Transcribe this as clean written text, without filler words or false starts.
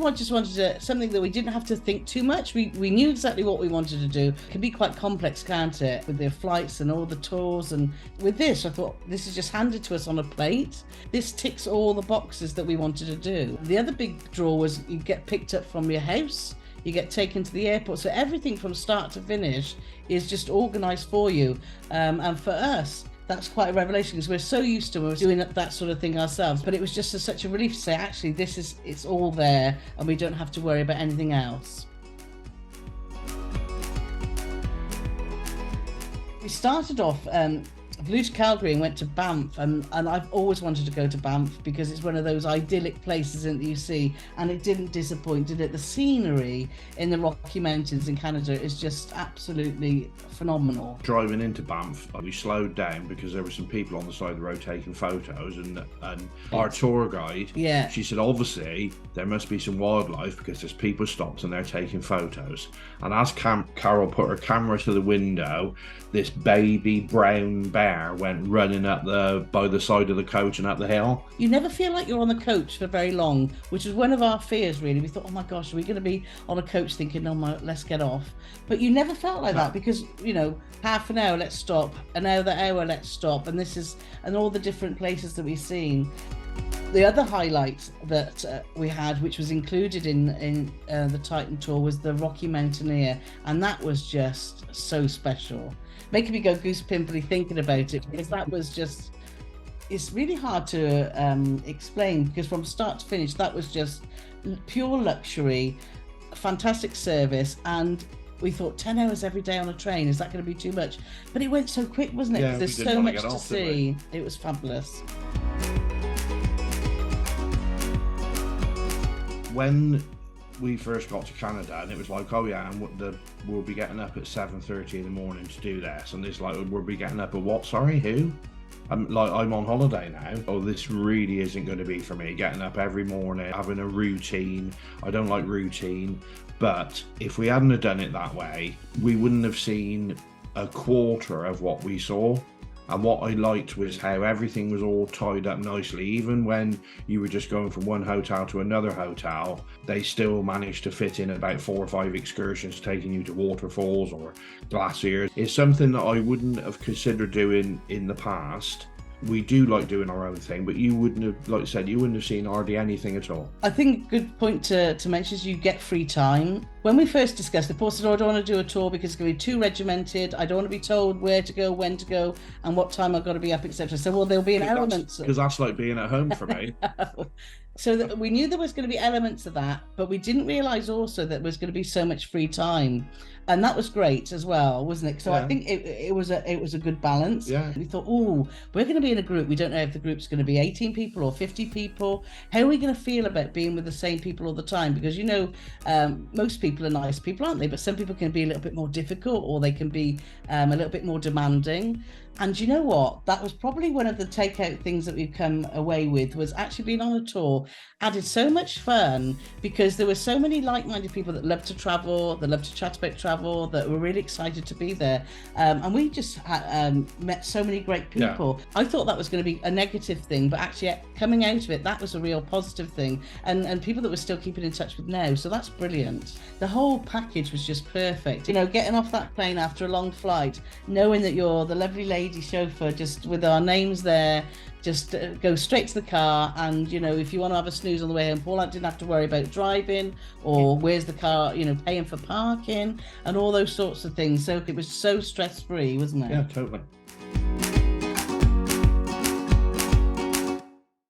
just wanted something that we didn't have to think too much. We knew exactly what we wanted to do. It can be quite complex, can't it, with the flights and all the tours. And with this, I thought, this is just handed to us on a plate. This ticks all the boxes that we wanted to do. The other big draw was you get picked up from your house, you get taken to the airport. So everything from start to finish is just organised for you. And for us, that's quite a revelation, because we're so used to doing that sort of thing ourselves. But it was just such a relief to say, actually, it's all there and we don't have to worry about anything else. We started off, flew to Calgary and went to Banff, and I've always wanted to go to Banff because it's one of those idyllic places that you see, and it didn't disappoint, did it? The scenery in the Rocky Mountains in Canada is just absolutely phenomenal. Driving into Banff, we slowed down because there were some people on the side of the road taking photos, and our tour guide, she said, obviously there must be some wildlife because there's people stopped and they're taking photos. And as Carole put her camera to the window, this baby brown bear went running by the side of the coach and up the hill. You never feel like you're on the coach for very long, which was one of our fears, really. We thought, oh my gosh, are we going to be on a coach thinking, oh my, let's get off? But you never felt like that, because, you know, half an hour, let's stop, another hour, let's stop. And all the different places that we've seen. The other highlight that we had, which was included in the Titan tour, was the Rocky Mountaineer, and that was just so special. Making me go goose pimply thinking about it, because that was just, it's really hard to explain, because from start to finish, that was just pure luxury, fantastic service. And we thought 10 hours every day on a train, is that going to be too much? But it went so quick, wasn't it? Yeah, there's so much to see. It was fabulous. When we first got to Canada, and it was like, oh yeah, and we'll be getting up at 7:30 in the morning to do this, and it's like, we'll be getting up at what? Sorry, who? I'm on holiday now. Oh, this really isn't going to be for me. Getting up every morning, having a routine. I don't like routine. But if we hadn't have done it that way, we wouldn't have seen a quarter of what we saw. And what I liked was how everything was all tied up nicely. Even when you were just going from one hotel to another hotel, they still managed to fit in about 4 or 5 excursions taking you to waterfalls or glaciers. It's something that I wouldn't have considered doing in the past. We do like doing our own thing, but you wouldn't have, like I said, you wouldn't have seen hardly anything at all. I think a good point to mention is you get free time. When we first discussed it, Paul said, oh, I don't want to do a tour because it's going to be too regimented. I don't want to be told where to go, when to go, and what time I've got to be up, etc. So, well, there'll be an element. Because that's like being at home for me. So we knew there was going to be elements of that, but we didn't realise also that there was going to be so much free time. And that was great as well, wasn't it? So I think it was a good balance. Yeah. We thought, oh, we're going to be in a group. We don't know if the group's going to be 18 people or 50 people. How are we going to feel about being with the same people all the time? Because, you know, most people are nice people, aren't they? But some people can be a little bit more difficult, or they can be a little bit more demanding. And you know what? That was probably one of the takeout things that we've come away with, was actually being on a tour added so much fun, because there were so many like-minded people that love to travel, that love to chat about travel, that were really excited to be there. And we just met so many great people. Yeah. I thought that was going to be a negative thing, but actually coming out of it, that was a real positive thing. And people that we're still keeping in touch with now. So that's brilliant. The whole package was just perfect. You know, getting off that plane after a long flight, knowing that you're the lovely lady chauffeur, just with our names there, just go straight to the car. And, you know, if you want to have a snooze on the way home, Paul didn't have to worry about driving or where's the car, you know, paying for parking and all those sorts of things. So it was so stress-free, wasn't it? Yeah, totally.